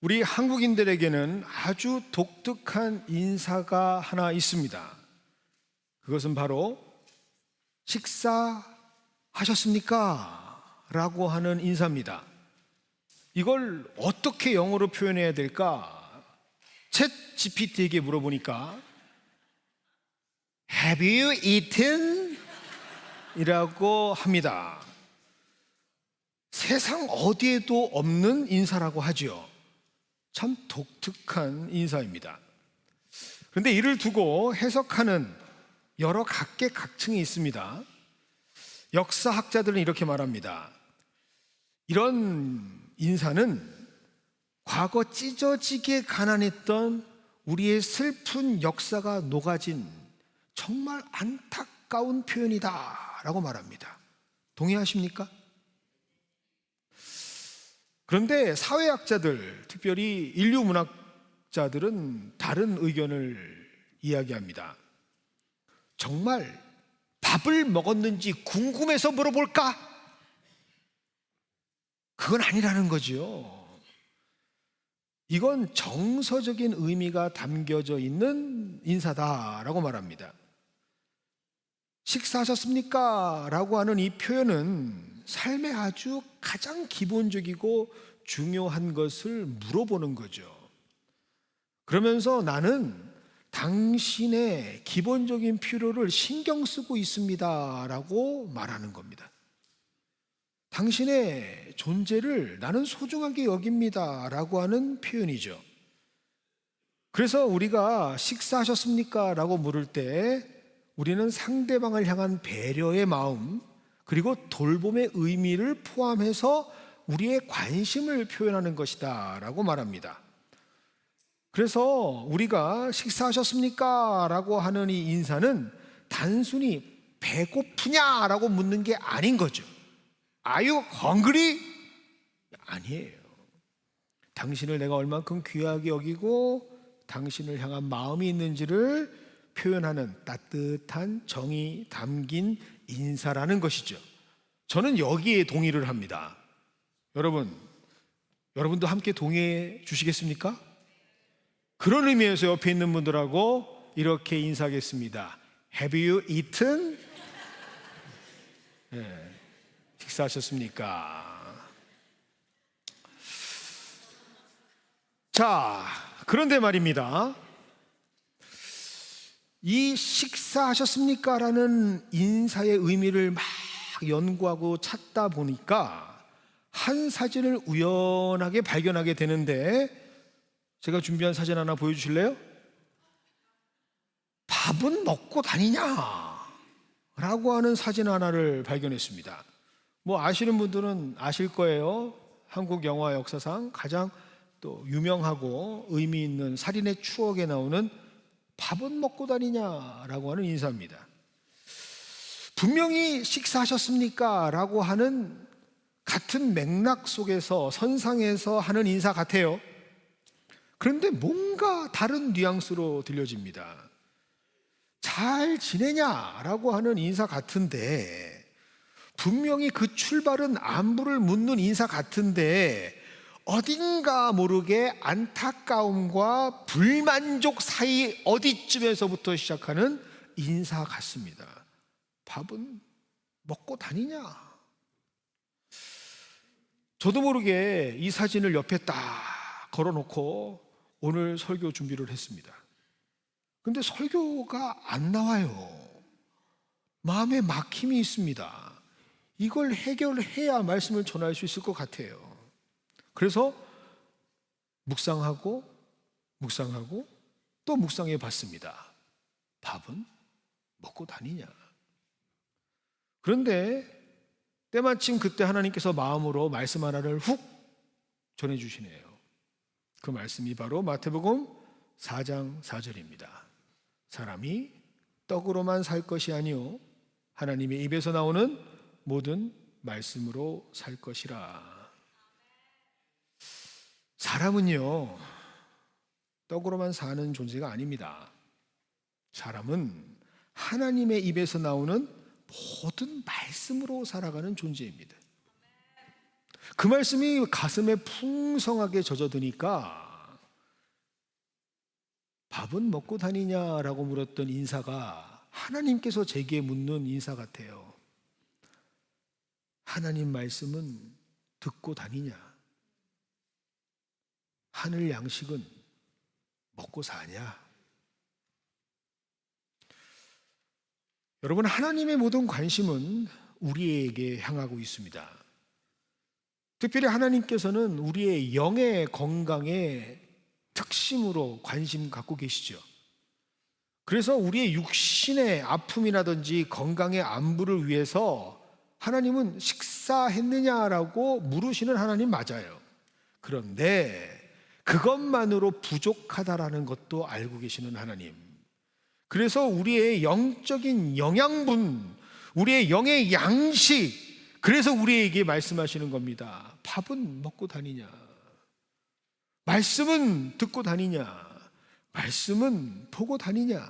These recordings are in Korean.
우리 한국인들에게는 아주 독특한 인사가 하나 있습니다. 그것은 바로 식사하셨습니까? 라고 하는 인사입니다. 이걸 어떻게 영어로 표현해야 될까? 챗 GPT에게 물어보니까 Have you eaten? 이라고 합니다. 세상 어디에도 없는 인사라고 하죠. 참 독특한 인사입니다. 그런데 이를 두고 해석하는 여러 각계각층이 있습니다. 역사학자들은 이렇게 말합니다. 이런 인사는 과거 찢어지게 가난했던 우리의 슬픈 역사가 녹아진 정말 안타까운 표현이다 라고 말합니다. 동의하십니까? 그런데 사회학자들, 특별히 인류문학자들은 다른 의견을 이야기합니다. 정말 밥을 먹었는지 궁금해서 물어볼까? 그건 아니라는 거죠. 이건 정서적인 의미가 담겨져 있는 인사다라고 말합니다. 식사하셨습니까? 라고 하는 이 표현은 삶의 아주 가장 기본적이고 중요한 것을 물어보는 거죠. 그러면서 나는 당신의 기본적인 필요를 신경 쓰고 있습니다 라고 말하는 겁니다. 당신의 존재를 나는 소중하게 여깁니다 라고 하는 표현이죠. 그래서 우리가 식사하셨습니까? 라고 물을 때 우리는 상대방을 향한 배려의 마음, 그리고 돌봄의 의미를 포함해서 우리의 관심을 표현하는 것이다 라고 말합니다. 그래서 우리가 식사하셨습니까? 라고 하는 이 인사는 단순히 배고프냐? 라고 묻는 게 아닌 거죠. Are you hungry? 아니에요. 당신을 내가 얼만큼 귀하게 여기고 당신을 향한 마음이 있는지를 표현하는 따뜻한 정이 담긴 인사라는 것이죠. 저는 여기에 동의를 합니다. 여러분도 함께 동의해 주시겠습니까? 그런 의미에서 옆에 있는 분들하고 이렇게 인사하겠습니다. Have you eaten? 네, 식사하셨습니까? 자, 그런데 말입니다. 이 식사하셨습니까? 라는 인사의 의미를 막 연구하고 찾다 보니까 한 사진을 우연하게 발견하게 되는데, 제가 준비한 사진 하나 보여주실래요? 밥은 먹고 다니냐? 라고 하는 사진 하나를 발견했습니다. 뭐 아시는 분들은 아실 거예요. 한국 영화 역사상 가장 또 유명하고 의미 있는 살인의 추억에 나오는 밥은 먹고 다니냐라고 하는 인사입니다. 분명히 식사하셨습니까? 라고 하는 같은 맥락 속에서 선상에서 하는 인사 같아요. 그런데 뭔가 다른 뉘앙스로 들려집니다. 잘 지내냐라고 하는 인사 같은데, 분명히 그 출발은 안부를 묻는 인사 같은데 어딘가 모르게 안타까움과 불만족 사이 어디쯤에서부터 시작하는 인사 같습니다. 밥은 먹고 다니냐? 저도 모르게 이 사진을 옆에 딱 걸어놓고 오늘 설교 준비를 했습니다. 근데 설교가 안 나와요. 마음에 막힘이 있습니다. 이걸 해결해야 말씀을 전할 수 있을 것 같아요. 그래서 묵상하고 또 묵상해 봤습니다. 밥은 먹고 다니냐? 그런데 때마침 그때 하나님께서 마음으로 말씀 하나를 훅 전해주시네요. 그 말씀이 바로 마태복음 4장 4절입니다. 사람이 떡으로만 살 것이 아니요 하나님의 입에서 나오는 모든 말씀으로 살 것이라. 사람은요, 떡으로만 사는 존재가 아닙니다. 사람은 하나님의 입에서 나오는 모든 말씀으로 살아가는 존재입니다. 그 말씀이 가슴에 풍성하게 젖어드니까 밥은 먹고 다니냐라고 물었던 인사가 하나님께서 제게 묻는 인사 같아요. 하나님 말씀은 듣고 다니냐? 하늘 양식은 먹고 사냐? 여러분, 하나님의 모든 관심은 우리에게 향하고 있습니다. 특별히 하나님께서는 우리의 영의 건강에 특심으로 관심 갖고 계시죠. 그래서 우리의 육신의 아픔이라든지 건강의 안부를 위해서 하나님은 식사했느냐라고 물으시는 하나님 맞아요. 그런데 그것만으로 부족하다라는 것도 알고 계시는 하나님. 그래서 우리의 영적인 영양분, 우리의 영의 양식, 그래서 우리에게 말씀하시는 겁니다. 밥은 먹고 다니냐? 말씀은 듣고 다니냐? 말씀은 보고 다니냐?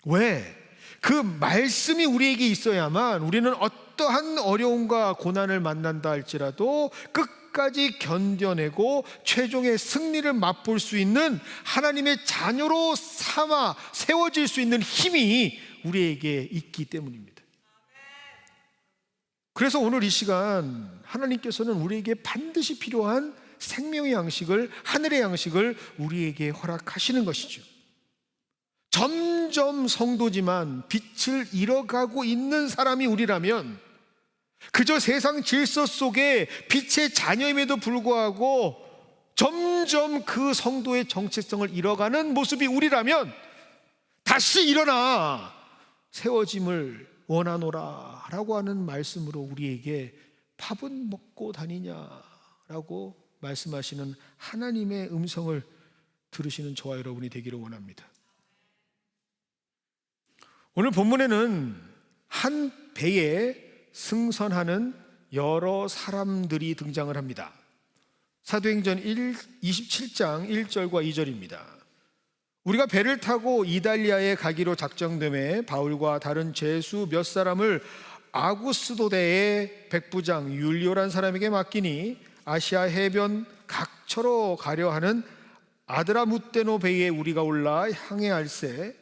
왜? 그 말씀이 우리에게 있어야만 우리는 어떠한 어려움과 고난을 만난다 할지라도 끝까지 견뎌내고 최종의 승리를 맛볼 수 있는 하나님의 자녀로 삼아 세워질 수 있는 힘이 우리에게 있기 때문입니다. 그래서 오늘 이 시간 하나님께서는 우리에게 반드시 필요한 생명의 양식을, 하늘의 양식을 우리에게 허락하시는 것이죠. 점점 성도지만 빛을 잃어가고 있는 사람이 우리라면, 그저 세상 질서 속에 빛의 자녀임에도 불구하고 점점 그 성도의 정체성을 잃어가는 모습이 우리라면 다시 일어나 세워짐을 원하노라 라고 하는 말씀으로 우리에게 밥은 먹고 다니냐라고 말씀하시는 하나님의 음성을 들으시는 저와 여러분이 되기를 원합니다. 오늘 본문에는 한 배에 승선하는 여러 사람들이 등장을 합니다. 사도행전 27장 1절과 2절입니다. 우리가 배를 타고 이달리아에 가기로 작정됨에 바울과 다른 죄수 몇 사람을 아구스도대의 백부장 율리오란 사람에게 맡기니 아시아 해변 각처로 가려 하는 아드라무떼노 배에 우리가 올라 항해할세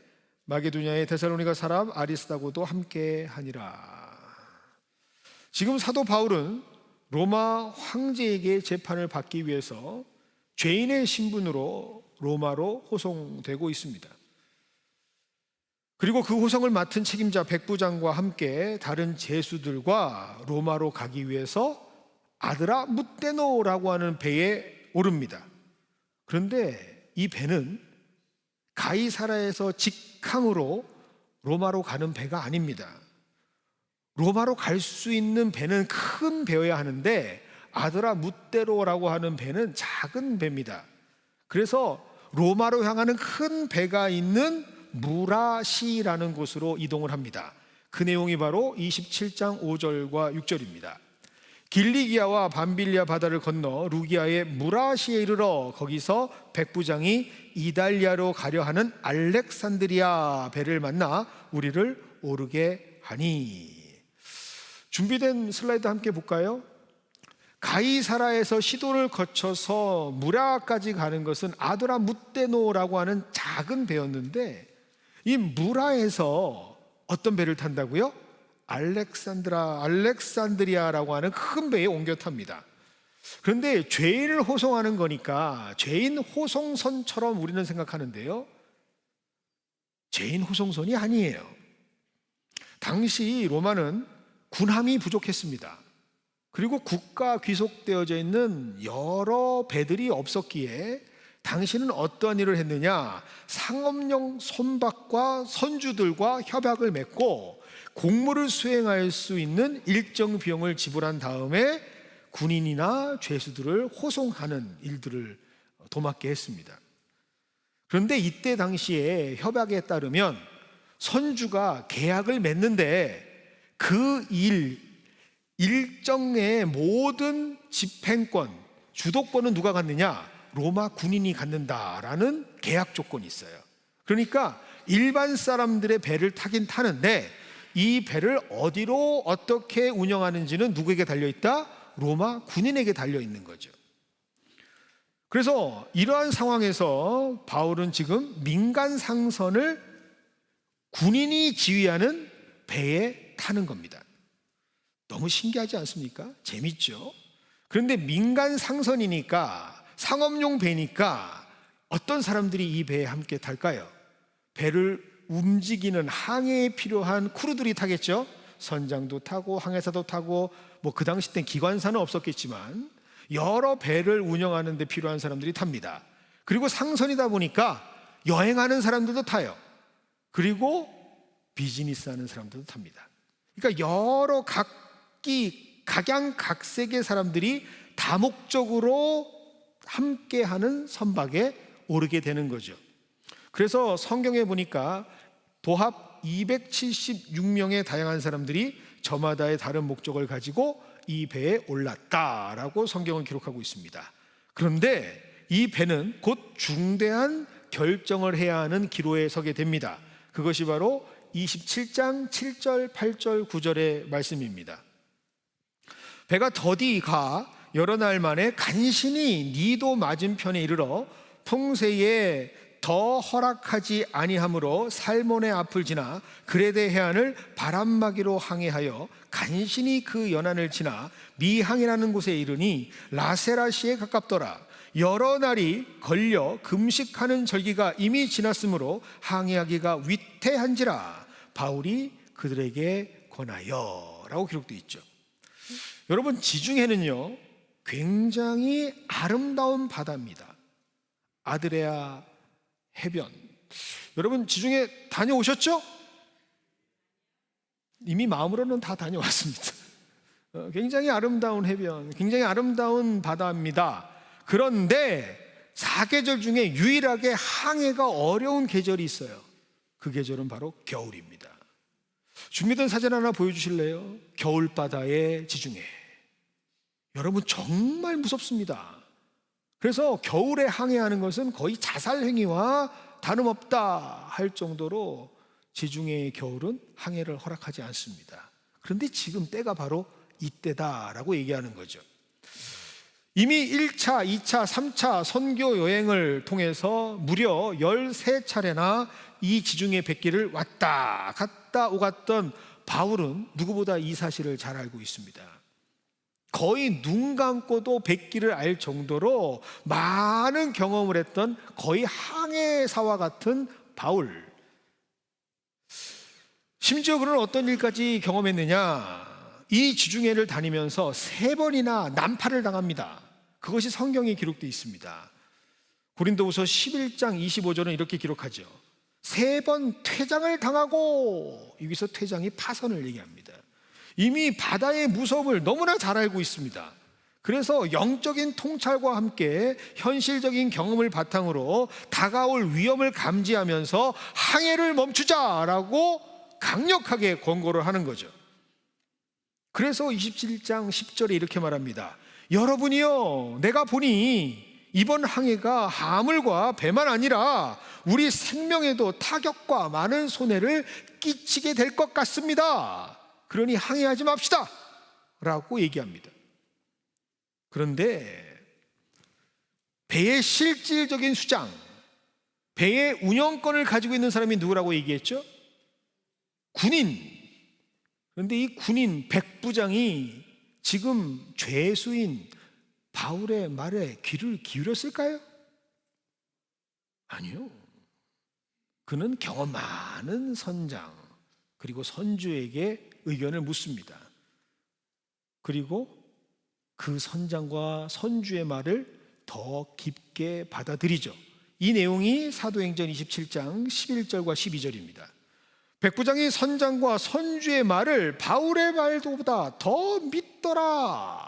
마게도냐의 데살로니가 사람 아리스다고도 함께 하니라. 지금 사도 바울은 로마 황제에게 재판을 받기 위해서 죄인의 신분으로 로마로 호송되고 있습니다. 그리고 그 호송을 맡은 책임자 백부장과 함께 다른 제수들과 로마로 가기 위해서 아드라무떼노라고 하는 배에 오릅니다. 그런데 이 배는 가이사라에서 직항으로 로마로 가는 배가 아닙니다. 로마로 갈 수 있는 배는 큰 배여야 하는데 아드라무떼노라고 하는 배는 작은 배입니다. 그래서 로마로 향하는 큰 배가 있는 무라시라는 곳으로 이동을 합니다. 그 내용이 바로 27장 5절과 6절입니다. 길리기아와 밤빌리아 바다를 건너 루기아의 무라시에 이르러 거기서 백부장이 이달리아로 가려 하는 알렉산드리아 배를 만나 우리를 오르게 하니. 준비된 슬라이드 함께 볼까요? 가이사라에서 시돈을 거쳐서 무라까지 가는 것은 아드라무떼노라고 하는 작은 배였는데 이 무라에서 어떤 배를 탄다고요? 알렉산드리아라고 하는 큰 배에 옮겨 탑니다. 그런데 죄인을 호송하는 거니까 죄인 호송선처럼 우리는 생각하는데요, 죄인 호송선이 아니에요. 당시 로마는 군함이 부족했습니다. 그리고 국가 귀속되어져 있는 여러 배들이 없었기에 당신은 어떠한 일을 했느냐, 상업용 선박과 선주들과 협약을 맺고 공무를 수행할 수 있는 일정 비용을 지불한 다음에 군인이나 죄수들을 호송하는 일들을 도맡게 했습니다. 그런데 이때 당시에 협약에 따르면 선주가 계약을 맺는데 그 일정의 모든 집행권, 주도권은 누가 갖느냐? 로마 군인이 갖는다라는 계약 조건이 있어요. 그러니까 일반 사람들의 배를 타긴 타는데 이 배를 어디로 어떻게 운영하는지는 누구에게 달려있다? 로마 군인에게 달려 있는 거죠. 그래서 이러한 상황에서 바울은 지금 민간 상선을 군인이 지휘하는 배에 타는 겁니다. 너무 신기하지 않습니까? 재밌죠? 그런데 민간 상선이니까, 상업용 배니까 어떤 사람들이 이 배에 함께 탈까요? 배를 움직이는 항해에 필요한 크루들이 타겠죠? 선장도 타고 항해사도 타고, 뭐 그 당시 땐 기관사는 없었겠지만 여러 배를 운영하는 데 필요한 사람들이 탑니다. 그리고 상선이다 보니까 여행하는 사람들도 타요. 그리고 비즈니스 하는 사람들도 탑니다. 그러니까 여러 각양각색의 사람들이 다목적으로 함께하는 선박에 오르게 되는 거죠. 그래서 성경에 보니까 도합 276명의 다양한 사람들이 저마다의 다른 목적을 가지고 이 배에 올랐다라고 성경은 기록하고 있습니다. 그런데 이 배는 곧 중대한 결정을 해야 하는 기로에 서게 됩니다. 그것이 바로 27장 7절, 8절, 9절의 말씀입니다. 배가 더디 가 여러 날 만에 간신히 니도 맞은편에 이르러 풍세에 더 허락하지 아니하므로 살몬의 앞을 지나 그레데 해안을 바람막이로 항해하여 간신히 그 연안을 지나 미항이라는 곳에 이르니 라세라시에 가깝더라. 여러 날이 걸려 금식하는 절기가 이미 지났으므로 항해하기가 위태한지라 바울이 그들에게 권하여 라고 기록되어 있죠. 여러분, 지중해는요 굉장히 아름다운 바다입니다. 아드레아 해변. 여러분, 지중해 다녀오셨죠? 이미 마음으로는 다 다녀왔습니다. 굉장히 아름다운 해변, 굉장히 아름다운 바다입니다. 그런데 사계절 중에 유일하게 항해가 어려운 계절이 있어요. 그 계절은 바로 겨울입니다. 준비된 사진 하나 보여주실래요? 겨울바다의 지중해. 여러분, 정말 무섭습니다. 그래서 겨울에 항해하는 것은 거의 자살행위와 다름없다 할 정도로 지중해의 겨울은 항해를 허락하지 않습니다. 그런데 지금 때가 바로 이때다라고 얘기하는 거죠. 이미 1차, 2차, 3차 선교 여행을 통해서 무려 13차례나 이 지중해 뱃길을 왔다 갔다 오갔던 바울은 누구보다 이 사실을 잘 알고 있습니다. 거의 눈 감고도 뱃길을 알 정도로 많은 경험을 했던 거의 항해사와 같은 바울. 심지어 그는 어떤 일까지 경험했느냐? 이 지중해를 다니면서 3번이나 난파를 당합니다. 그것이 성경에 기록되어 있습니다. 고린도후서 11장 25절은 이렇게 기록하죠. 3번 퇴장을 당하고, 여기서 퇴장이 파선을 얘기합니다. 이미 바다의 무서움을 너무나 잘 알고 있습니다. 그래서 영적인 통찰과 함께 현실적인 경험을 바탕으로 다가올 위험을 감지하면서 항해를 멈추자라고 강력하게 권고를 하는 거죠. 그래서 27장 10절에 이렇게 말합니다. 여러분이요, 내가 보니 이번 항해가 하물과 배만 아니라 우리 생명에도 타격과 많은 손해를 끼치게 될 것 같습니다. 그러니 항해하지 맙시다 라고 얘기합니다. 그런데 배의 실질적인 수장, 배의 운영권을 가지고 있는 사람이 누구라고 얘기했죠? 군인. 그런데 이 군인 백부장이 지금 죄수인 바울의 말에 귀를 기울였을까요? 아니요. 그는 경험 많은 선장 그리고 선주에게 의견을 묻습니다. 그리고 그 선장과 선주의 말을 더 깊게 받아들이죠. 이 내용이 사도행전 27장 11절과 12절입니다. 백부장이 선장과 선주의 말을 바울의 말보다 더 믿더라.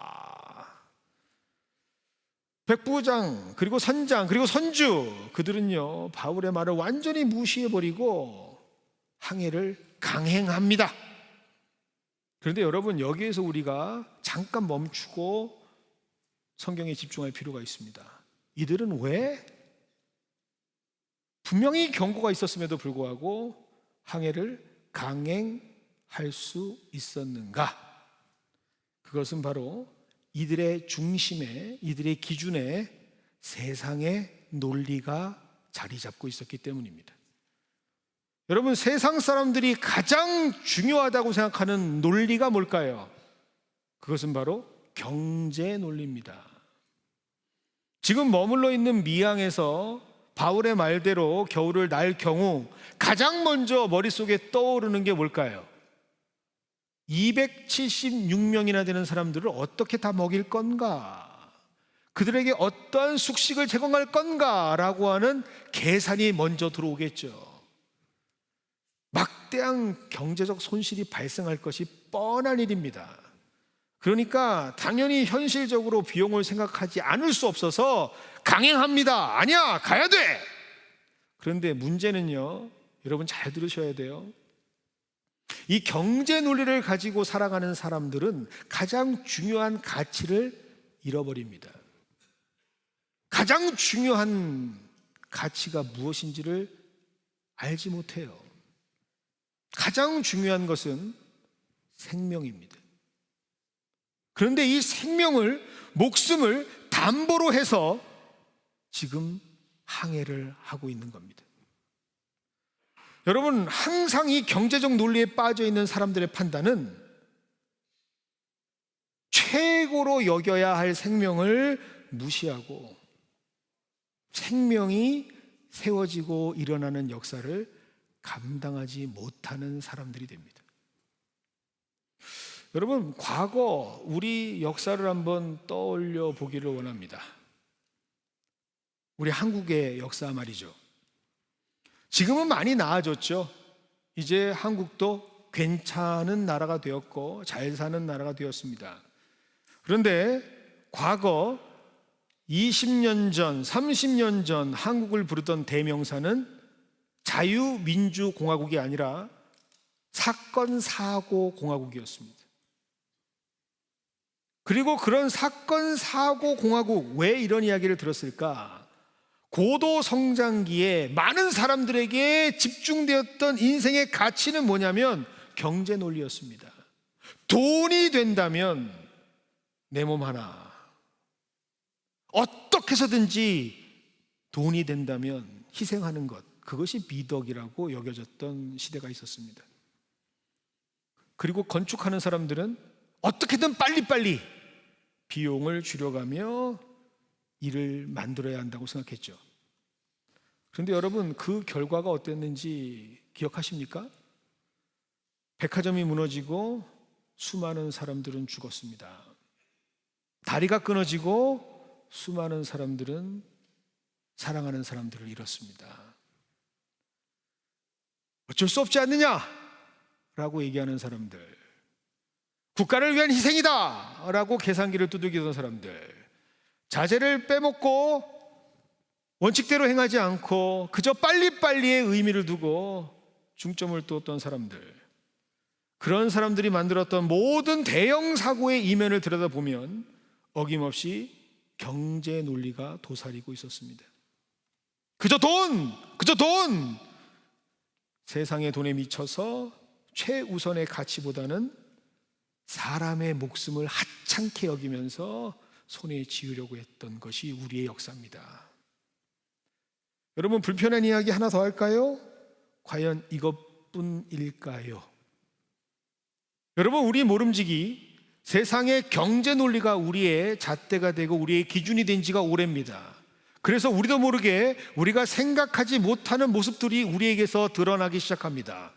백부장 그리고 선장 그리고 선주, 그들은요 바울의 말을 완전히 무시해버리고 항해를 강행합니다. 그런데 여러분, 여기에서 우리가 잠깐 멈추고 성경에 집중할 필요가 있습니다. 이들은 왜 분명히 경고가 있었음에도 불구하고 항해를 강행할 수 있었는가? 그것은 바로 이들의 중심에, 이들의 기준에 세상의 논리가 자리 잡고 있었기 때문입니다. 여러분, 세상 사람들이 가장 중요하다고 생각하는 논리가 뭘까요? 그것은 바로 경제 논리입니다. 지금 머물러 있는 미항에서 바울의 말대로 겨울을 날 경우 가장 먼저 머릿속에 떠오르는 게 뭘까요? 276명이나 되는 사람들을 어떻게 다 먹일 건가? 그들에게 어떠한 숙식을 제공할 건가? 라고 하는 계산이 먼저 들어오겠죠. 막대한 경제적 손실이 발생할 것이 뻔한 일입니다. 그러니까 당연히 현실적으로 비용을 생각하지 않을 수 없어서 강행합니다. 아니야, 가야 돼. 그런데 문제는요, 여러분 잘 들으셔야 돼요. 이 경제 논리를 가지고 살아가는 사람들은 가장 중요한 가치를 잃어버립니다. 가장 중요한 가치가 무엇인지를 알지 못해요. 가장 중요한 것은 생명입니다. 그런데 이 생명을, 목숨을 담보로 해서 지금 항해를 하고 있는 겁니다. 여러분, 항상 이 경제적 논리에 빠져 있는 사람들의 판단은 최고로 여겨야 할 생명을 무시하고 생명이 세워지고 일어나는 역사를 감당하지 못하는 사람들이 됩니다. 여러분, 과거 우리 역사를 한번 떠올려 보기를 원합니다. 우리 한국의 역사 말이죠. 지금은 많이 나아졌죠. 이제 한국도 괜찮은 나라가 되었고 잘 사는 나라가 되었습니다. 그런데 과거 20년 전, 30년 전 한국을 부르던 대명사는 자유민주공화국이 아니라 사건사고공화국이었습니다. 그리고 그런 사건사고공화국, 왜 이런 이야기를 들었을까? 고도 성장기에 많은 사람들에게 집중되었던 인생의 가치는 뭐냐면 경제 논리였습니다. 돈이 된다면 내 몸 하나, 어떻게 해서든지 돈이 된다면 희생하는 것, 그것이 미덕이라고 여겨졌던 시대가 있었습니다. 그리고 건축하는 사람들은 어떻게든 빨리빨리 비용을 줄여가며 일을 만들어야 한다고 생각했죠. 그런데 여러분, 그 결과가 어땠는지 기억하십니까? 백화점이 무너지고 수많은 사람들은 죽었습니다. 다리가 끊어지고 수많은 사람들은 사랑하는 사람들을 잃었습니다. 어쩔 수 없지 않느냐? 라고 얘기하는 사람들, 국가를 위한 희생이다! 라고 계산기를 두들기던 사람들, 자제를 빼먹고 원칙대로 행하지 않고 그저 빨리빨리의 의미를 두고 중점을 두었던 사람들, 그런 사람들이 만들었던 모든 대형 사고의 이면을 들여다보면 어김없이 경제 논리가 도사리고 있었습니다. 그저 돈! 그저 돈! 세상의 돈에 미쳐서 최우선의 가치보다는 사람의 목숨을 하찮게 여기면서 손에 쥐으려고 했던 것이 우리의 역사입니다. 여러분, 불편한 이야기 하나 더 할까요? 과연 이것뿐일까요? 여러분, 우리 모름지기 세상의 경제 논리가 우리의 잣대가 되고 우리의 기준이 된 지가 오래입니다. 그래서 우리도 모르게 우리가 생각하지 못하는 모습들이 우리에게서 드러나기 시작합니다.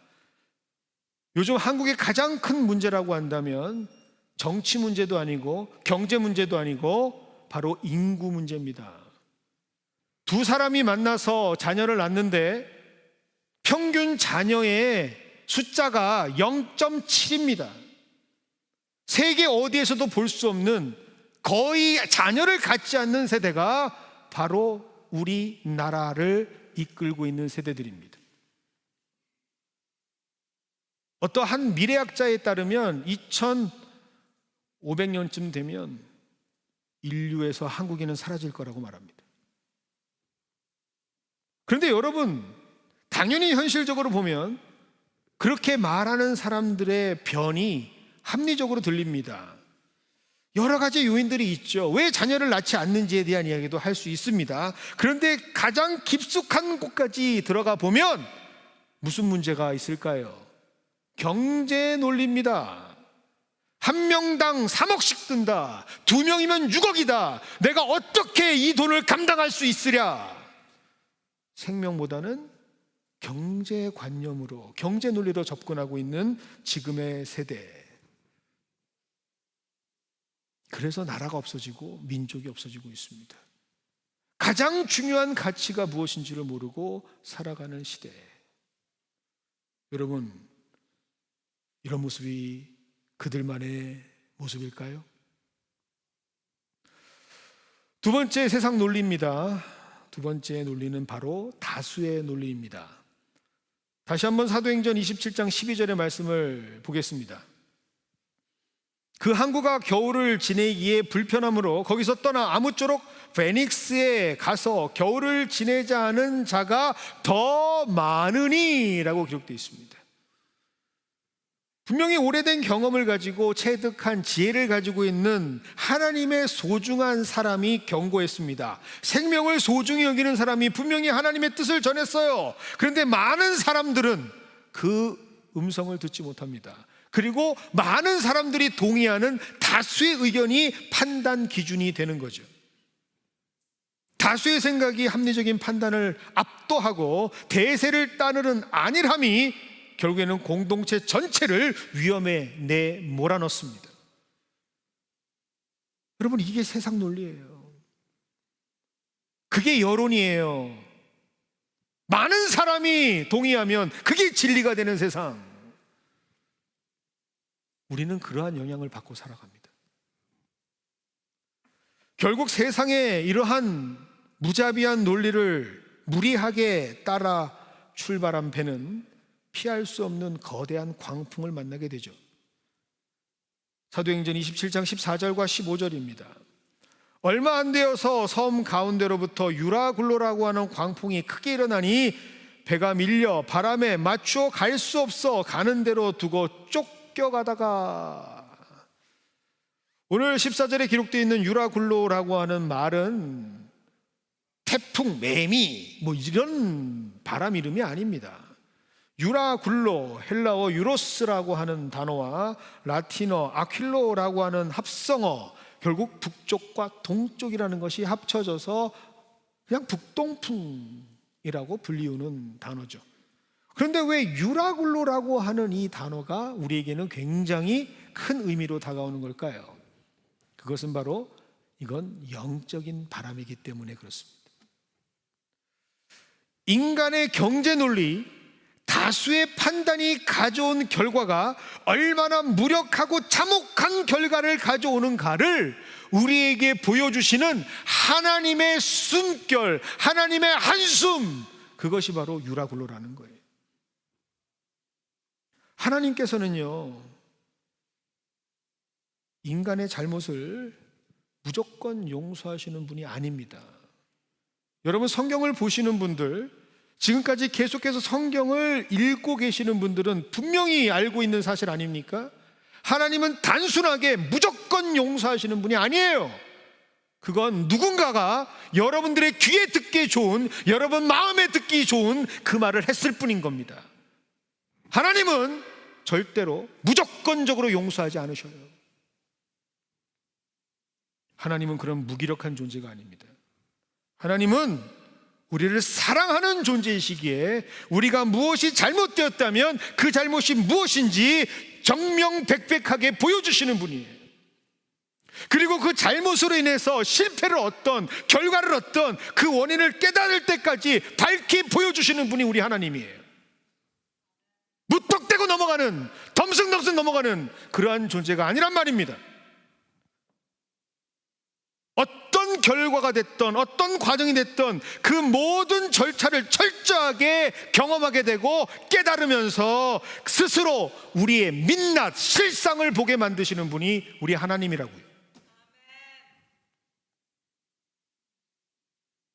요즘 한국의 가장 큰 문제라고 한다면 정치 문제도 아니고 경제 문제도 아니고 바로 인구 문제입니다. 두 사람이 만나서 자녀를 낳는데 평균 자녀의 숫자가 0.7입니다. 세계 어디에서도 볼 수 없는, 거의 자녀를 갖지 않는 세대가 바로 우리나라를 이끌고 있는 세대들입니다. 어떠한 미래학자에 따르면 2500년쯤 되면 인류에서 한국인은 사라질 거라고 말합니다. 그런데 여러분, 당연히 현실적으로 보면 그렇게 말하는 사람들의 변이 합리적으로 들립니다. 여러 가지 요인들이 있죠. 왜 자녀를 낳지 않는지에 대한 이야기도 할 수 있습니다. 그런데 가장 깊숙한 곳까지 들어가 보면 무슨 문제가 있을까요? 경제 논리입니다. 한 명당 3억씩 든다. 2명이면 6억이다. 내가 어떻게 이 돈을 감당할 수 있으랴? 생명보다는 경제관념으로, 경제 논리로 접근하고 있는 지금의 세대. 그래서 나라가 없어지고 민족이 없어지고 있습니다. 가장 중요한 가치가 무엇인지를 모르고 살아가는 시대. 여러분, 이런 모습이 그들만의 모습일까요? 두 번째 세상 논리입니다. 두 번째 논리는 바로 다수의 논리입니다. 다시 한번 사도행전 27장 12절의 말씀을 보겠습니다. 그 항구가 겨울을 지내기에 불편하므로 거기서 떠나 아무쪼록 페닉스에 가서 겨울을 지내자 하는 자가 더 많으니 라고 기록되어 있습니다. 분명히 오래된 경험을 가지고 체득한 지혜를 가지고 있는 하나님의 소중한 사람이 경고했습니다. 생명을 소중히 여기는 사람이 분명히 하나님의 뜻을 전했어요. 그런데 많은 사람들은 그 음성을 듣지 못합니다. 그리고 많은 사람들이 동의하는 다수의 의견이 판단 기준이 되는 거죠. 다수의 생각이 합리적인 판단을 압도하고 대세를 따르는 안일함이 결국에는 공동체 전체를 위험에 내몰아넣습니다. 여러분, 이게 세상 논리예요. 그게 여론이에요. 많은 사람이 동의하면 그게 진리가 되는 세상. 우리는 그러한 영향을 받고 살아갑니다. 결국 세상의 이러한 무자비한 논리를 무리하게 따라 출발한 배는 피할 수 없는 거대한 광풍을 만나게 되죠. 사도행전 27장 14절과 15절입니다. 얼마 안 되어서 섬 가운데로부터 유라굴로라고 하는 광풍이 크게 일어나니 배가 밀려 바람에 맞추어 갈 수 없어 가는 대로 두고 쫓겨가다가, 오늘 14절에 기록되어 있는 유라굴로라고 하는 말은 태풍, 매미 뭐 이런 바람 이름이 아닙니다. 유라굴로, 헬라어 유로스라고 하는 단어와 라틴어 아퀼로라고 하는 합성어, 결국 북쪽과 동쪽이라는 것이 합쳐져서 그냥 북동풍이라고 불리우는 단어죠. 그런데 왜 유라굴로라고 하는 이 단어가 우리에게는 굉장히 큰 의미로 다가오는 걸까요? 그것은 바로 이건 영적인 바람이기 때문에 그렇습니다. 인간의 경제 논리, 다수의 판단이 가져온 결과가 얼마나 무력하고 참혹한 결과를 가져오는가를 우리에게 보여주시는 하나님의 숨결, 하나님의 한숨, 그것이 바로 유라굴로라는 거예요. 하나님께서는요, 인간의 잘못을 무조건 용서하시는 분이 아닙니다. 여러분, 성경을 보시는 분들, 지금까지 계속해서 성경을 읽고 계시는 분들은 분명히 알고 있는 사실 아닙니까? 하나님은 단순하게 무조건 용서하시는 분이 아니에요. 그건 누군가가 여러분들의 귀에 듣기 좋은, 여러분 마음에 듣기 좋은 그 말을 했을 뿐인 겁니다. 하나님은 절대로 무조건적으로 용서하지 않으셔요. 하나님은 그런 무기력한 존재가 아닙니다. 하나님은 우리를 사랑하는 존재이시기에 우리가 무엇이 잘못되었다면 그 잘못이 무엇인지 정명백백하게 보여주시는 분이에요. 그리고 그 잘못으로 인해서 실패를 얻던, 결과를 얻던 그 원인을 깨달을 때까지 밝히 보여주시는 분이 우리 하나님이에요. 무턱대고 넘어가는, 덤승덤승 넘어가는 그러한 존재가 아니란 말입니다. 어떤 결과가 됐던, 어떤 과정이 됐던 그 모든 절차를 철저하게 경험하게 되고 깨달으면서 스스로 우리의 민낯, 실상을 보게 만드시는 분이 우리 하나님이라고요.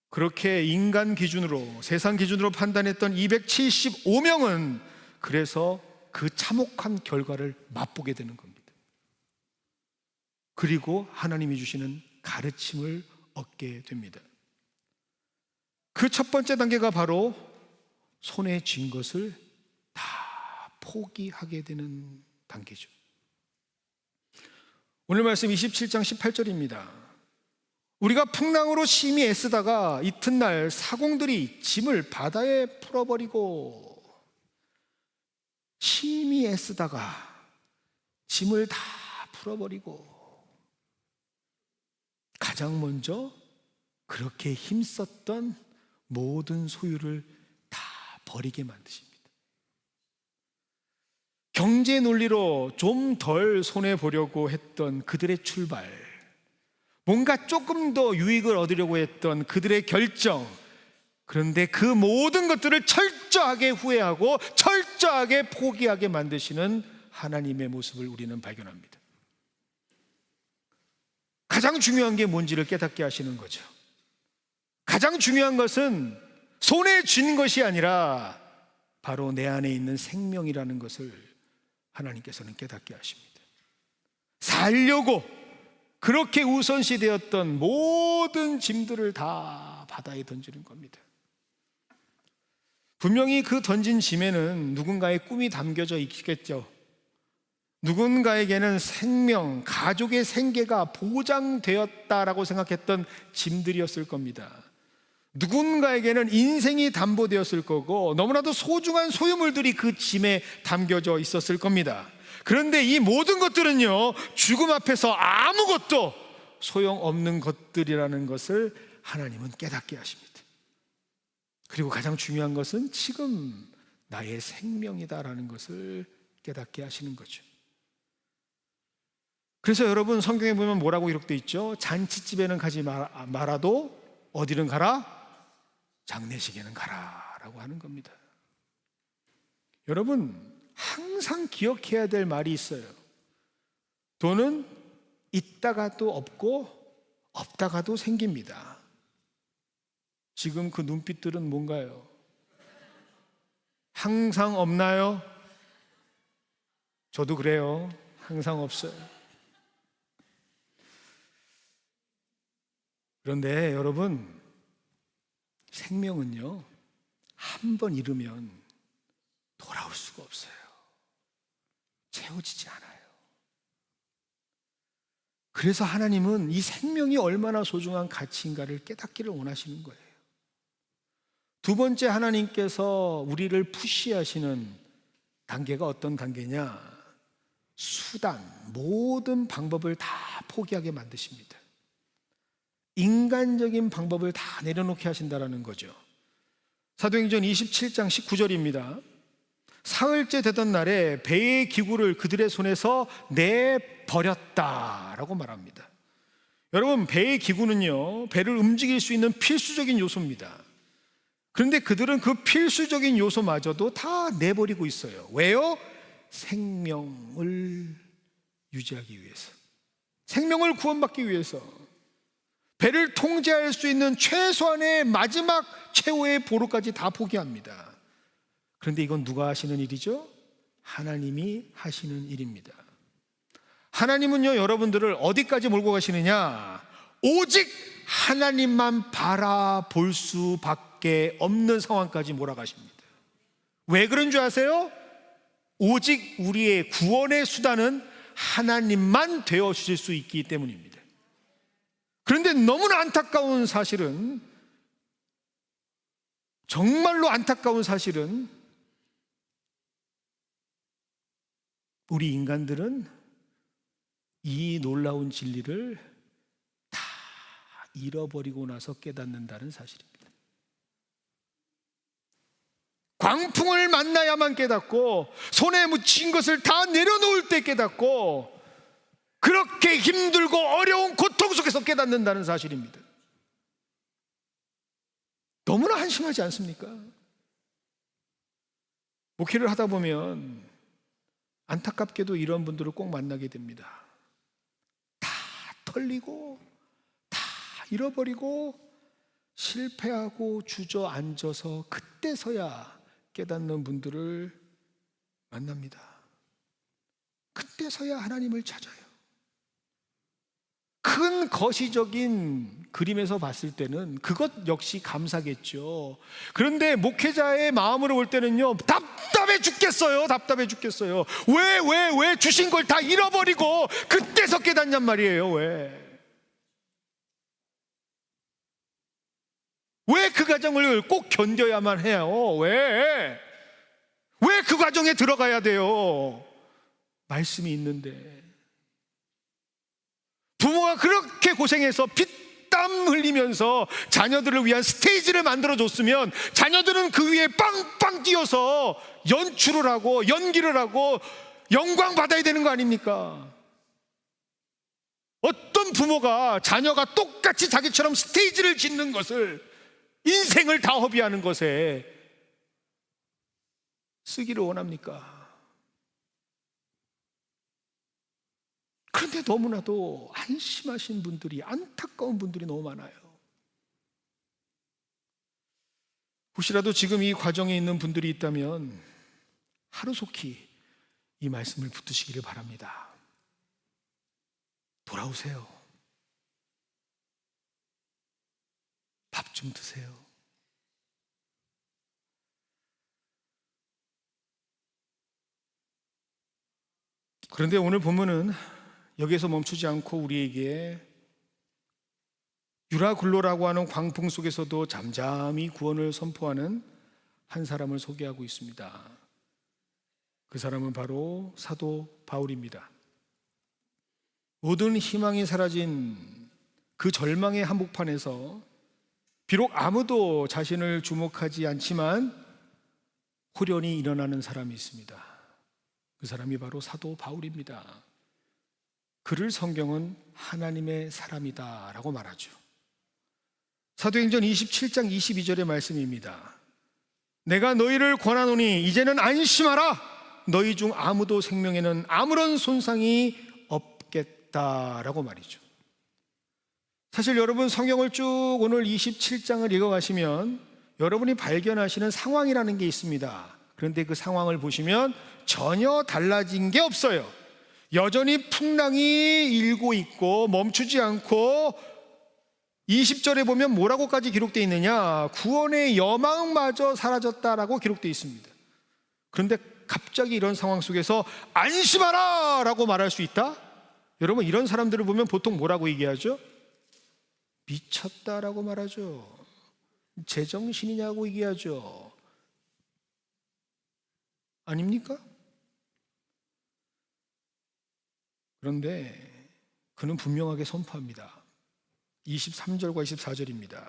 그렇게 인간 기준으로, 세상 기준으로 판단했던 275명은 그래서 그 참혹한 결과를 맛보게 되는 겁니다. 그리고 하나님이 주시는 가르침을 얻게 됩니다. 그 첫 번째 단계가 바로 손에 쥔 것을 다 포기하게 되는 단계죠. 오늘 말씀 27장 18절입니다. 우리가 풍랑으로 심히 애쓰다가 이튿날 사공들이 짐을 바다에 풀어버리고, 심히 애쓰다가 짐을 다 풀어버리고, 가장 먼저 그렇게 힘썼던 모든 소유를 다 버리게 만드십니다. 경제 논리로 좀 덜 손해보려고 했던 그들의 출발, 뭔가 조금 더 유익을 얻으려고 했던 그들의 결정, 그런데 그 모든 것들을 철저하게 후회하고 철저하게 포기하게 만드시는 하나님의 모습을 우리는 발견합니다. 가장 중요한 게 뭔지를 깨닫게 하시는 거죠. 가장 중요한 것은 손에 쥔 것이 아니라 바로 내 안에 있는 생명이라는 것을 하나님께서는 깨닫게 하십니다. 살려고 그렇게 우선시 되었던 모든 짐들을 다 바다에 던지는 겁니다. 분명히 그 던진 짐에는 누군가의 꿈이 담겨져 있겠죠. 누군가에게는 생명, 가족의 생계가 보장되었다라고 생각했던 짐들이었을 겁니다. 누군가에게는 인생이 담보되었을 거고, 너무나도 소중한 소유물들이 그 짐에 담겨져 있었을 겁니다. 그런데 이 모든 것들은요, 죽음 앞에서 아무것도 소용없는 것들이라는 것을 하나님은 깨닫게 하십니다. 그리고 가장 중요한 것은 지금 나의 생명이다라는 것을 깨닫게 하시는 거죠. 그래서 여러분, 성경에 보면 뭐라고 기록되어 있죠? 잔치집에는 가지 말아도 어디는 가라? 장례식에는 가라 라고 하는 겁니다. 여러분, 항상 기억해야 될 말이 있어요. 돈은 있다가도 없고 없다가도 생깁니다. 지금 그 눈빛들은 뭔가요? 항상 없나요? 저도 그래요. 항상 없어요. 그런데 여러분, 생명은요, 한 번 잃으면 돌아올 수가 없어요. 채워지지 않아요. 그래서 하나님은 이 생명이 얼마나 소중한 가치인가를 깨닫기를 원하시는 거예요. 두 번째, 하나님께서 우리를 푸시하시는 단계가 어떤 단계냐? 수단, 모든 방법을 다 포기하게 만드십니다. 인간적인 방법을 다 내려놓게 하신다라는 거죠. 사도행전 27장 19절입니다. 사흘째 되던 날에 배의 기구를 그들의 손에서 내버렸다라고 말합니다. 여러분, 배의 기구는요, 배를 움직일 수 있는 필수적인 요소입니다. 그런데 그들은 그 필수적인 요소마저도 다 내버리고 있어요. 왜요? 생명을 유지하기 위해서, 생명을 구원받기 위해서, 배를 통제할 수 있는 최소한의 마지막 최후의 보루까지 다 포기합니다. 그런데 이건 누가 하시는 일이죠? 하나님이 하시는 일입니다. 하나님은요, 여러분들을 어디까지 몰고 가시느냐? 오직 하나님만 바라볼 수밖에 없는 상황까지 몰아가십니다. 왜 그런 줄 아세요? 오직 우리의 구원의 수단은 하나님만 되어 주실 수 있기 때문입니다. 그런데 너무나 안타까운 사실은, 정말로 안타까운 사실은, 우리 인간들은 이 놀라운 진리를 다 잃어버리고 나서 깨닫는다는 사실입니다. 광풍을 만나야만 깨닫고, 손에 묻힌 것을 다 내려놓을 때 깨닫고, 그렇게 힘들고 어려운 고통 속에서 깨닫는다는 사실입니다. 너무나 한심하지 않습니까? 목회를 하다 보면 안타깝게도 이런 분들을 꼭 만나게 됩니다. 다 털리고 다 잃어버리고 실패하고 주저앉아서 그때서야 깨닫는 분들을 만납니다. 그때서야 하나님을 찾아요. 큰 거시적인 그림에서 봤을 때는 그것 역시 감사겠죠. 그런데 목회자의 마음으로 볼 때는요, 답답해 죽겠어요. 답답해 죽겠어요. 왜 주신 걸 다 잃어버리고 그때서 깨닫냔 말이에요. 왜 그 과정을 꼭 견뎌야만 해요? 왜 그 과정에 들어가야 돼요? 말씀이 있는데. 부모가 그렇게 고생해서 피땀 흘리면서 자녀들을 위한 스테이지를 만들어줬으면 자녀들은 그 위에 빵빵 뛰어서 연출을 하고 연기를 하고 영광 받아야 되는 거 아닙니까? 어떤 부모가 자녀가 똑같이 자기처럼 스테이지를 짓는 것을, 인생을 다 허비하는 것에 쓰기를 원합니까? 그런데 너무나도 안심하신 분들이, 안타까운 분들이 너무 많아요. 혹시라도 지금 이 과정에 있는 분들이 있다면 하루속히 이 말씀을 붙드시기를 바랍니다. 돌아오세요. 밥 좀 드세요. 그런데 오늘 본문은 여기에서 멈추지 않고 우리에게 유라굴로라고 하는 광풍 속에서도 잠잠히 구원을 선포하는 한 사람을 소개하고 있습니다. 그 사람은 바로 사도 바울입니다. 모든 희망이 사라진 그 절망의 한복판에서 비록 아무도 자신을 주목하지 않지만 호련히 일어나는 사람이 있습니다. 그 사람이 바로 사도 바울입니다. 그를 성경은 하나님의 사람이다 라고 말하죠. 사도행전 27장 22절의 말씀입니다. 내가 너희를 권하노니 이제는 안심하라. 너희 중 아무도 생명에는 아무런 손상이 없겠다라고 말이죠. 사실 여러분 성경을 쭉 오늘 27장을 읽어가시면 여러분이 발견하시는 상황이라는 게 있습니다. 그런데 그 상황을 보시면 전혀 달라진 게 없어요. 여전히 풍랑이 일고 있고 멈추지 않고 20절에 보면 뭐라고까지 기록되어 있느냐, 구원의 여망마저 사라졌다라고 기록되어 있습니다. 그런데 갑자기 이런 상황 속에서 안심하라 라고 말할 수 있다? 여러분 이런 사람들을 보면 보통 뭐라고 얘기하죠? 미쳤다라고 말하죠. 제정신이냐고 얘기하죠. 아닙니까? 그런데 그는 분명하게 선포합니다. 23절과 24절입니다.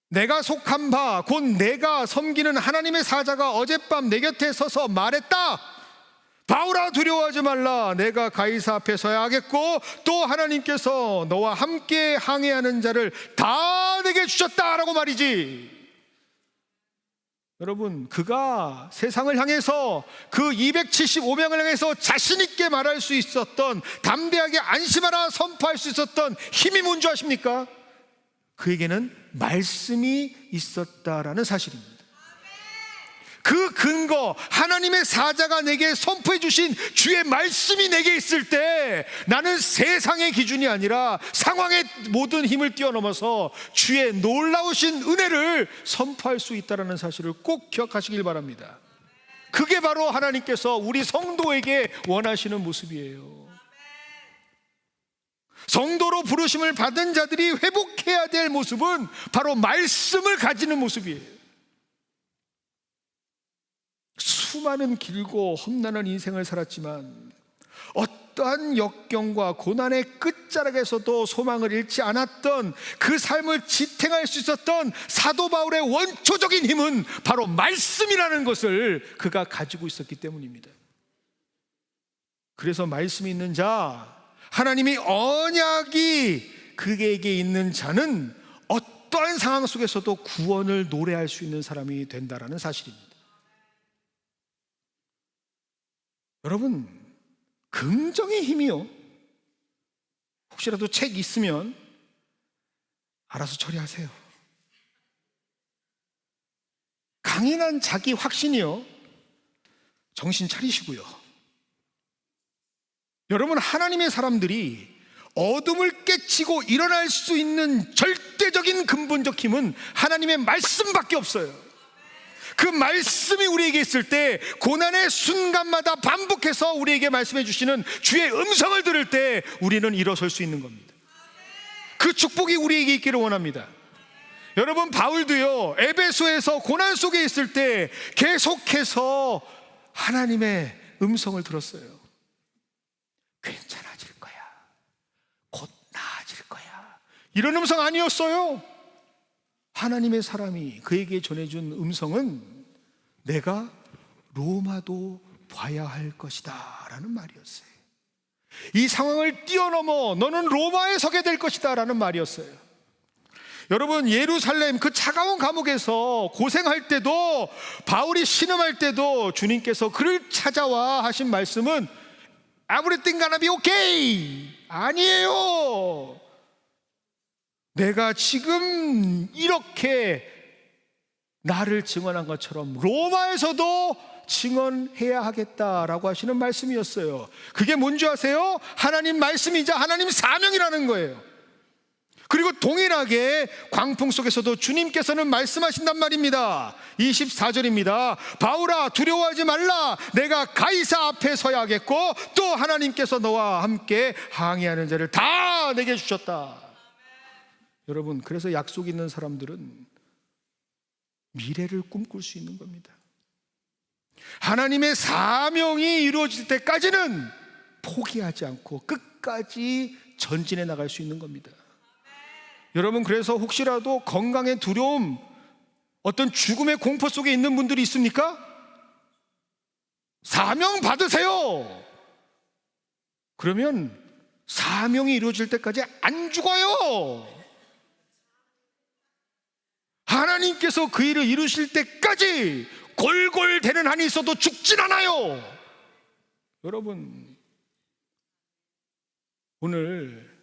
내가 속한 바 곧 내가 섬기는 하나님의 사자가 어젯밤 내 곁에 서서 말했다. 바울아 두려워하지 말라. 내가 가이사 앞에 서야 하겠고 또 하나님께서 너와 함께 항해하는 자를 다 내게 주셨다라고 말이지. 여러분 그가 세상을 향해서 그 275명을 향해서 자신 있게 말할 수 있었던, 담대하게 안심하라 선포할 수 있었던 힘이 뭔지 아십니까? 그에게는 말씀이 있었다라는 사실입니다. 그 근거, 하나님의 사자가 내게 선포해 주신 주의 말씀이 내게 있을 때 나는 세상의 기준이 아니라 상황의 모든 힘을 뛰어넘어서 주의 놀라우신 은혜를 선포할 수 있다는 사실을 꼭 기억하시길 바랍니다. 그게 바로 하나님께서 우리 성도에게 원하시는 모습이에요. 성도로 부르심을 받은 자들이 회복해야 될 모습은 바로 말씀을 가지는 모습이에요. 수많은 길고 험난한 인생을 살았지만 어떠한 역경과 고난의 끝자락에서도 소망을 잃지 않았던 그 삶을 지탱할 수 있었던 사도 바울의 원초적인 힘은 바로 말씀이라는 것을 그가 가지고 있었기 때문입니다. 그래서 말씀이 있는 자, 하나님이 언약이 그에게 있는 자는 어떠한 상황 속에서도 구원을 노래할 수 있는 사람이 된다라는 사실입니다. 여러분 긍정의 힘이요, 혹시라도 책 있으면 알아서 처리하세요. 강인한 자기 확신이요, 정신 차리시고요. 여러분 하나님의 사람들이 어둠을 깨치고 일어날 수 있는 절대적인 근본적 힘은 하나님의 말씀밖에 없어요. 그 말씀이 우리에게 있을 때 고난의 순간마다 반복해서 우리에게 말씀해 주시는 주의 음성을 들을 때 우리는 일어설 수 있는 겁니다. 그 축복이 우리에게 있기를 원합니다. 여러분, 바울도요, 에베소에서 고난 속에 있을 때 계속해서 하나님의 음성을 들었어요. 괜찮아질 거야, 곧 나아질 거야, 이런 음성 아니었어요. 하나님의 사람이 그에게 전해준 음성은 내가 로마도 봐야 할 것이다 라는 말이었어요. 이 상황을 뛰어넘어 너는 로마에 서게 될 것이다 라는 말이었어요. 여러분, 예루살렘 그 차가운 감옥에서 고생할 때도, 바울이 신음할 때도 주님께서 그를 찾아와 하신 말씀은 Everything gonna be okay, 아니에요. 내가 지금 이렇게 나를 증언한 것처럼 로마에서도 증언해야 하겠다라고 하시는 말씀이었어요. 그게 뭔지 아세요? 하나님 말씀이자 하나님 사명이라는 거예요. 그리고 동일하게 광풍 속에서도 주님께서는 말씀하신단 말입니다. 24절입니다. 바울아, 두려워하지 말라. 내가 가이사 앞에 서야 하겠고 또 하나님께서 너와 함께 항의하는 자를 다 내게 주셨다. 여러분, 그래서 약속 있는 사람들은 미래를 꿈꿀 수 있는 겁니다. 하나님의 사명이 이루어질 때까지는 포기하지 않고 끝까지 전진해 나갈 수 있는 겁니다. 여러분, 그래서 혹시라도 건강의 두려움, 어떤 죽음의 공포 속에 있는 분들이 있습니까? 사명 받으세요. 그러면 사명이 이루어질 때까지 안 죽어요. 하나님께서 그 일을 이루실 때까지 골골대는 한이 있어도 죽진 않아요. 여러분, 오늘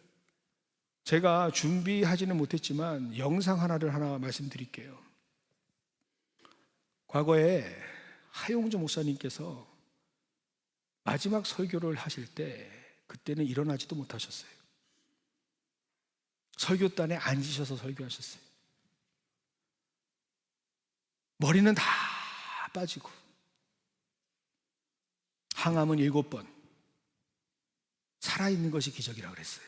제가 준비하지는 못했지만 영상 하나를 말씀드릴게요. 과거에 하용조 목사님께서 마지막 설교를 하실 때 그때는 일어나지도 못하셨어요. 설교단에 앉으셔서 설교하셨어요. 머리는 다 빠지고 항암은 7번, 살아있는 것이 기적이라고 그랬어요.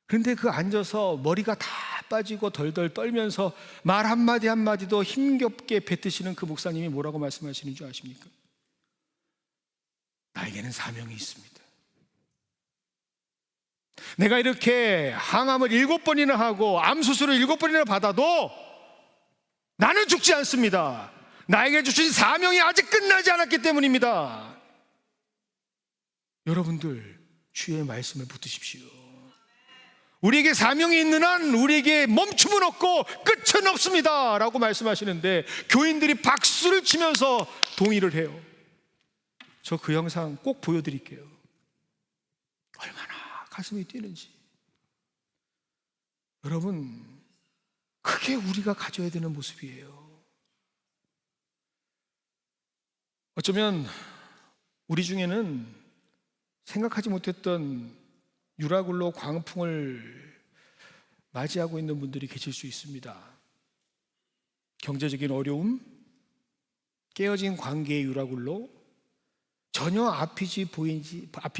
그런데 그 앉아서 머리가 다 빠지고 덜덜 떨면서 말 한마디 한마디도 힘겹게 뱉으시는 그 목사님이 뭐라고 말씀하시는 줄 아십니까? 나에게는 사명이 있습니다. 내가 이렇게 항암을 7번이나 하고 암수술을 7번이나 받아도 나는 죽지 않습니다. 나에게 주신 사명이 아직 끝나지 않았기 때문입니다. 여러분들, 주의 말씀에 붙으십시오. 우리에게 사명이 있는 한 우리에게 멈춤은 없고 끝은 없습니다 라고 말씀하시는데 교인들이 박수를 치면서 동의를 해요. 저 그 영상 꼭 보여드릴게요. 얼마나 가슴이 뛰는지. 여러분, 그게 우리가 가져야 되는 모습이에요. 어쩌면 우리 중에는 생각하지 못했던 유라굴로 광풍을 맞이하고 있는 분들이 계실 수 있습니다. 경제적인 어려움, 깨어진 관계의 유라굴로, 전혀 앞이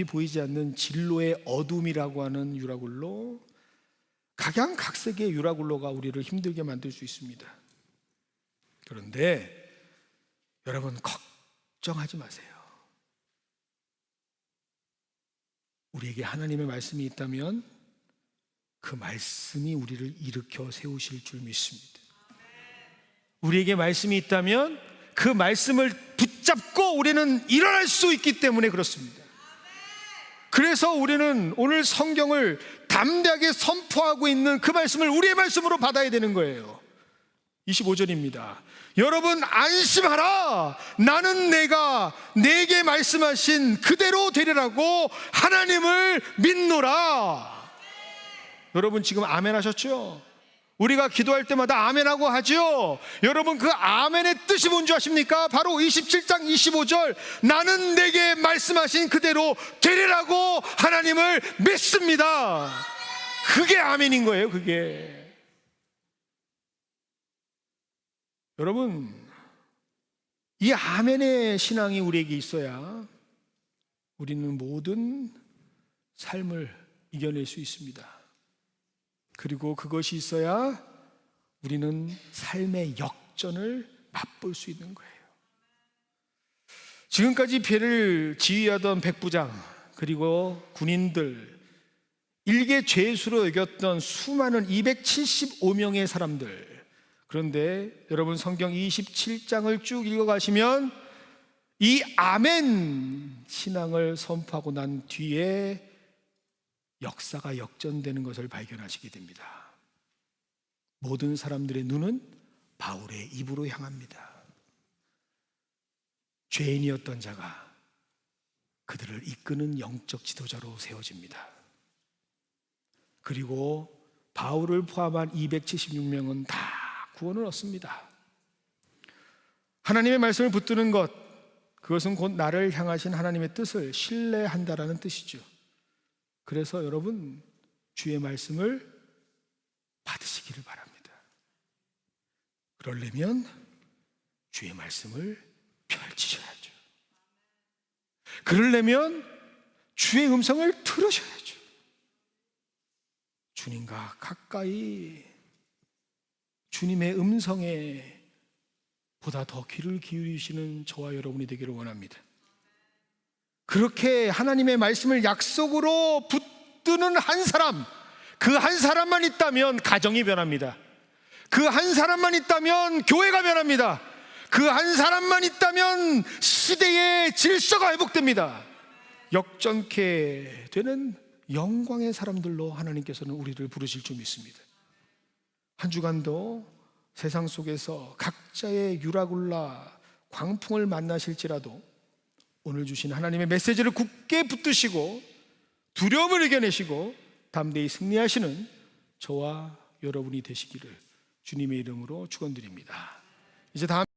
보이지 않는 진로의 어둠이라고 하는 유라굴로, 각양각색의 유라굴로가 우리를 힘들게 만들 수 있습니다. 그런데 여러분, 걱정하지 마세요. 우리에게 하나님의 말씀이 있다면 그 말씀이 우리를 일으켜 세우실 줄 믿습니다. 우리에게 말씀이 있다면 그 말씀을 붙잡고 우리는 일어날 수 있기 때문에 그렇습니다. 그래서 우리는 오늘 성경을 담대하게 선포하고 있는 그 말씀을 우리의 말씀으로 받아야 되는 거예요. 25절입니다. 여러분, 안심하라. 나는 내가 내게 말씀하신 그대로 되리라고 하나님을 믿노라. 여러분, 지금 아멘 하셨죠? 우리가 기도할 때마다 아멘하고 하죠. 여러분, 그 아멘의 뜻이 뭔지 아십니까? 바로 27장 25절, 나는 내게 말씀하신 그대로 되리라고 하나님을 믿습니다. 그게 아멘인 거예요. 그게. 여러분, 이 아멘의 신앙이 우리에게 있어야 우리는 모든 삶을 이겨낼 수 있습니다. 그리고 그것이 있어야 우리는 삶의 역전을 맛볼 수 있는 거예요. 지금까지 배를 지휘하던 백부장, 그리고 군인들, 일개 죄수로 여겼던 수많은 275명의 사람들, 그런데 여러분, 성경 27장을 쭉 읽어가시면 이 아멘 신앙을 선포하고 난 뒤에 역사가 역전되는 것을 발견하시게 됩니다. 모든 사람들의 눈은 바울의 입으로 향합니다. 죄인이었던 자가 그들을 이끄는 영적 지도자로 세워집니다. 그리고 바울을 포함한 276명은 다 구원을 얻습니다. 하나님의 말씀을 붙드는 것, 그것은 곧 나를 향하신 하나님의 뜻을 신뢰한다라는 뜻이죠. 그래서 여러분, 주의 말씀을 받으시기를 바랍니다. 그러려면 주의 말씀을 펼치셔야죠. 그러려면 주의 음성을 들으셔야죠. 주님과 가까이 주님의 음성에 보다 더 귀를 기울이시는 저와 여러분이 되기를 원합니다. 그렇게 하나님의 말씀을 약속으로 붙드는 한 사람, 그 한 사람만 있다면 가정이 변합니다. 그 한 사람만 있다면 교회가 변합니다. 그 한 사람만 있다면 시대의 질서가 회복됩니다. 역전케 되는 영광의 사람들로 하나님께서는 우리를 부르실 줄 믿습니다. 한 주간도 세상 속에서 각자의 유라굴라 광풍을 만나실지라도 오늘 주신 하나님의 메시지를 굳게 붙드시고 두려움을 이겨내시고 담대히 승리하시는 저와 여러분이 되시기를 주님의 이름으로 축원드립니다. 이제 다음